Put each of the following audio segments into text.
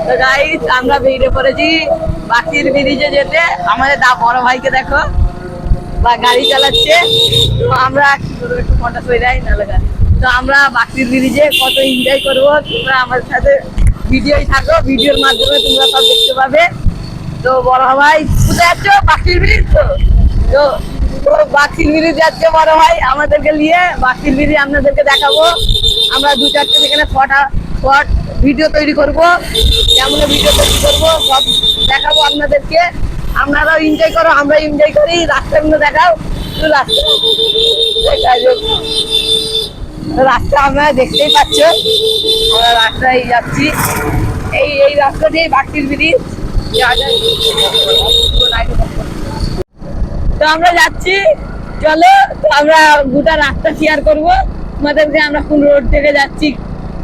তো গাইস আমরা বেরিয়ে পড়েছি বাকির ব্রিজে যেতে। আমাদের বড় ভাইকে দেখো বা গাড়ি চালাচ্ছে। তো আমরা একটু মনটা সই দেয় নাহলে গাড়ি। তো আমরা বাকির ব্রিজে কত এনজয় করবো, তোমরা আমাদের সাথে ভিডিওই থাকো, ভিডিওর মাধ্যমে তোমরা সব দেখতে পাবে। তো বড় ভাই কোথায় যাচ্ছ? বাকির ব্রিজ। তো বাকির ব্রিজ যাচ্ছে বড় ভাই আমাদেরকে নিয়ে। বাকির ব্রিজ আপনাদেরকে দেখাবো। আমরা 2-4টে সেখানে শর্ট ভিডিও তৈরি করবো, কেমন ভিডিও তৈরি করবো সব দেখাবো আপনাদেরকে। আপনারাও এনজয় করো, আমরা এনজয় করি। রাস্তাগুলো দেখাও, রাস্তা আমরা দেখতেই পাচ্ছ। আমরা রাস্তায় যাচ্ছি, এই রাস্তা দিয়ে বাকির ব্রিজ। তো আমরা যাচ্ছি, চলো। তো আমরা গোটা রাস্তা শেয়ার করবো তোমাদেরকে। আমরা কোন রোড থেকে যাচ্ছি,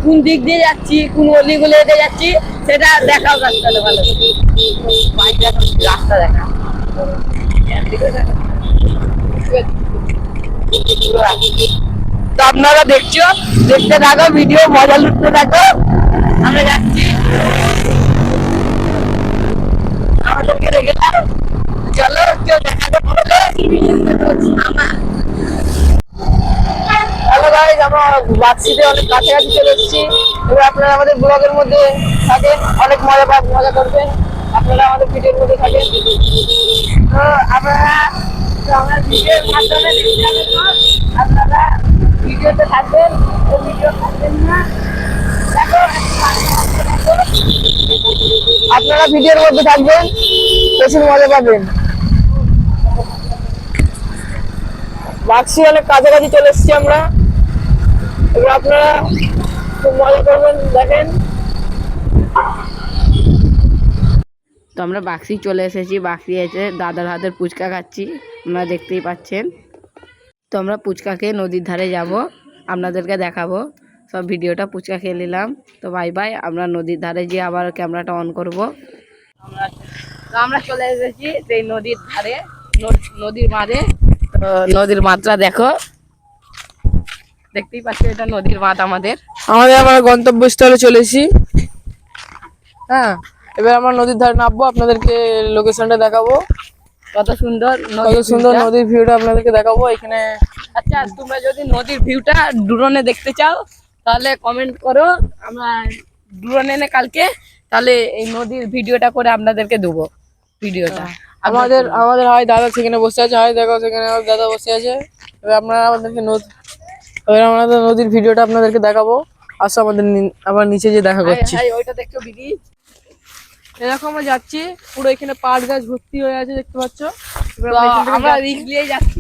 কোন দিক দিয়ে যাচ্ছি, কোন অলিগুলোতে যাচ্ছি, সেটা দেখাও। রাস্তাটা ভালো রাস্তা দেখা। তো আপনারা দেখতে থাকো, ভিডিও মজা লুটতে থাকো। আমরা যাচ্ছি, আমাদেরকে রেখে দাও। চলো কেউ দেখাতে পারলে। হ্যালো গাইস, আমরা বাক্সিতে অনেক কাছাকাছি চলে এসেছি। এবার আপনারা আমাদের ব্লগের মধ্যে থাকেন, অনেক মজা করবেন। আপনারা আমাদের ভিডিওর মধ্যে থাকেন। তো আমরা ভিডিওর মাধ্যমে আপনারা ভিডিওতে থাকবেন। তো ভিডিও থাকবেন না, দেখো আপনারা ভিডিওর মধ্যে থাকবেন, প্রচুর মজা পাবেন। বাক্সি অনেক কাছাকাছি চলে এসেছি আমরা। এবার আপনারা খুব মজা করবেন, দেখেন। তো আমরা বাক্সি চলে এসেছি। বাক্সি এসে দাদার হাতের ফুচকা খাচ্ছি, আপনারা দেখতেই পাচ্ছেন। তো আমরা ফুচকা খেয়ে নদীর ধারে যাব, আপনাদেরকে দেখাবো সব ভিডিওটা। ফুচকা খেয়ে নিলাম, তো বাই বাই। আমরা নদীর ধারে গিয়ে আবার ক্যামেরাটা অন করব। তো আমরা চলে এসেছি সেই নদীর ধারে, নদীর মাঝে। তো নদীর মাত্রা দেখো, দেখতেই পাচ্ছি এটা নদীর মাঠ। আমরা গন্তব্যস্থলে চলেছি। হ্যাঁ, এবার আমরা নদীর ধারে নামবো, আপনাদেরকে লোকেশনটা দেখাবো। কত সুন্দর নদীর ভিউটা আপনাদেরকে দেখাবো এখানে। আচ্ছা, তোমরা যদি নদীর ভিউটা ড্রোনে দেখতে চাও তাহলে কমেন্ট করো, আমরা ড্রোনে এনে কালকে তাহলে এই নদীর ভিডিওটা করে আপনাদেরকে দেবো। ভিডিওটা আমাদের হয় দাদা সেখানে বসে আছে, হয় দেখো সেখানে দাদা বসে আছে। এবার আমরা নদীর ভিডিওটা আপনাদেরকে দেখাবো। আসো আবার নিচে যে দেখা করছি, ওইটা দেখছো ব্রিজ। এরকম যাচ্ছি, পুরো এখানে পাট গাছ ভর্তি হয়ে আছে, দেখতে পাচ্ছ। আমরা রিস্ক নিয়ে যাচ্ছি,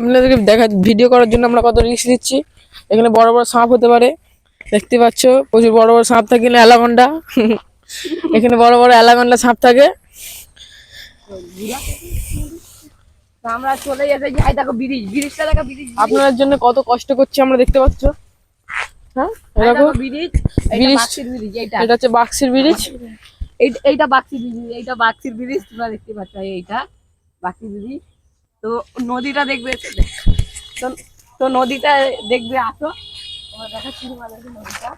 আপনাদেরকে ভিডিও করার জন্য আমরা কত রিস্ক দিচ্ছি। এখানে বড় বড় সাপ হতে পারে, দেখতে পাচ্ছ। প্রচুর বড় বড় সাপ থাকে, অ্যালাকন্ডা। এখানে বড় বড় অ্যালাকন্ডা সাপ থাকে। আমরা চলে যেতে যাই, দেখো ব্রিজটা দেখো। ব্রিজ আপনাদের জন্য কত কষ্ট করছি আমরা, দেখতে পাচ্ছ। হ্যাঁ, দেখো ব্রিজ। এটা হচ্ছে বাক্সির ব্রিজ। এইটা বাক্সির ব্রিজ, এইটা বাক্সির ব্রিজ। তোমরা দেখতে পাচ্ছ, এইটা বাক্সির ব্রিজ। তো নদীটা দেখবে, তো নদীটা দেখবে, আসো। তোমার দেখাচ্ছি নদীটা।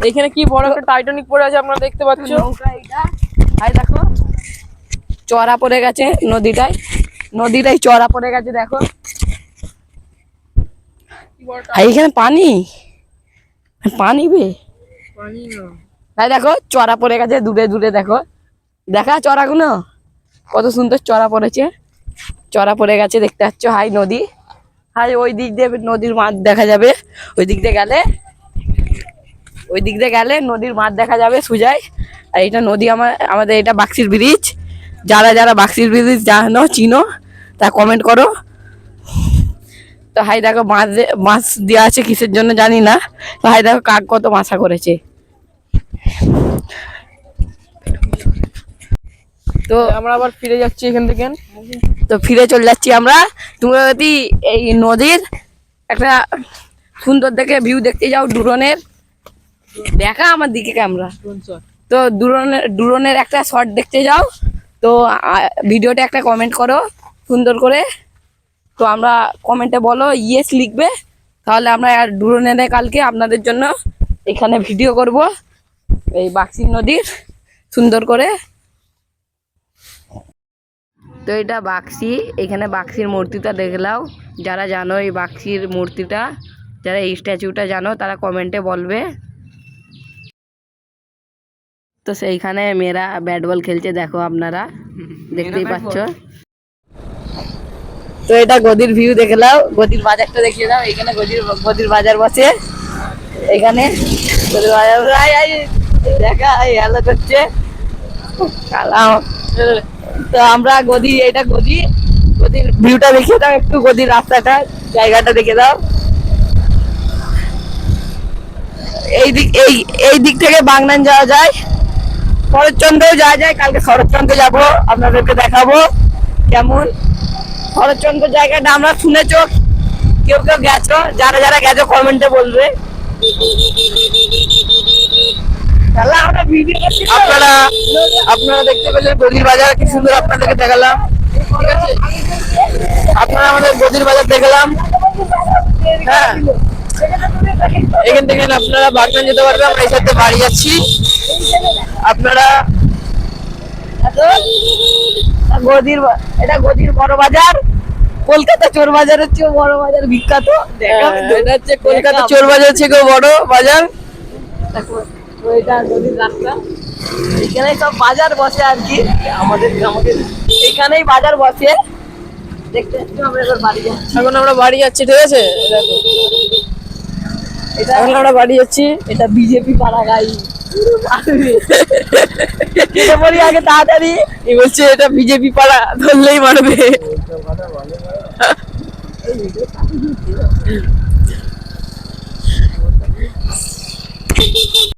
এইখানে কি বড় একটা টাইটানিক পড়ে আছে, আপনারা দেখতে পাচ্ছ। দেখো চড়া পড়ে গেছে নদীটাই চড়া পড়ে গেছে, দেখো। এইখানে পানি ভাই, দেখো চড়া পড়ে গেছে দূরে দূরে, দেখো চড়াগুলো কত সুন্দর চড়া পড়েছে। চড়া পড়ে গেছে, দেখতে পাচ্ছ। হাই নদী, হাই ওই দিক দিয়ে নদীর মাঠ দেখা যাবে। ওই দিক দিয়ে গেলে নদীর মাঠ দেখা যাবে সুজাই। আর এটা নদী, আমাদের এটা বাক্সির ব্রিজ। যারা বাক্সির ব্রিজ জানো, চিনো, তা কমেন্ট করো। তো হাই দেখো মাছ দেওয়া আছে, কিসের জন্য জানি না। তো হাই দেখো কাক কত মাছা করেছে। তো আমরা আবার ফিরে যাচ্ছি এখান থেকে। তো ফিরে চলে যাচ্ছি আমরা। তোমরা যদি এই নদীর একটা সুন্দর দেখে ভিউ দেখতে যাও, ড্রোনের দেখা আমার দিকে ক্যামেরা। তো ড্রোনের একটা শট দেখতে যাও, তো ভিডিওটা একটা কমেন্ট করো সুন্দর করে। তো আমরা কমেন্টে বলো ইয়েস লিখবে, তাহলে আমরা আর ড্রোন এনে কালকে আপনাদের জন্য এখানে ভিডিও করব এই বাক্সি নদীর সুন্দর করে। তো এটা বাক্সি, এখানে বাক্সির মূর্তিটা দেখলাও। যারা জানো এই বাক্সির মূর্তিটা, যারা এই স্ট্যাচুটা জানো তারা কমেন্টে বলবে। তো সেইখানে মেয়েরা ব্যাট বল খেলছে, দেখো আপনারা দেখতেই পাচ্ছ। তো এটা গদির ভিউ দেখলাও, গদির বাজারটা দেখিয়ে দাও। এখানে গদির বাজার বসে, এখানে গদির বাজার দেখা হেলো করছে। তো আমরা এটা গদির ভিউটা দেখিয়ে দাও একটু, গদির রাস্তাটা জায়গাটা দেখে দাও। এই দিক থেকে বাগনান যাওয়া যায়, শরৎচন্দ্রও যাওয়া যায়। কালকে শরৎচন্দ্র যাবো, আপনাদেরকে দেখাবো কেমন শরৎচন্দ্র জায়গাটা। আমরা শুনেছো, কেউ গেছো, যারা গেছো কমেন্টে বলবে। আপনারা দেখতে পেলেন গদির বাজার কি সুন্দর, আপনাদেরকে দেখালাম। ঠিক আছে, আপনারা আমাদের গদির বাজার দেখলাম। হ্যাঁ, এখান থেকে আপনারা বাগনান যেতে পারবেন। আমরা এই সাথে বাড়ি যাচ্ছি। আপনারা এটা গদির বড় বাজার, কলকাতা চোর বাজারের চেয়ে বড় বাজার, বিখ্যাত। এটা হচ্ছে কলকাতা চোর বাজার থেকে বড় বাজার। এখানে সব বাজার বসে আর কি, আমাদের এখানেই বাজার বসে। দেখতে আমরা এবার বাড়ি যাচ্ছি। এখন আমরা বাড়ি যাচ্ছি, ঠিক আছে। এখন আমরা বাড়ি যাচ্ছি। এটা বিজেপি পাড়া গাড়ি বলি আগে তাড়াতাড়ি, বলছে এটা বিজেপি পাড়া, ধরলেই মারবে।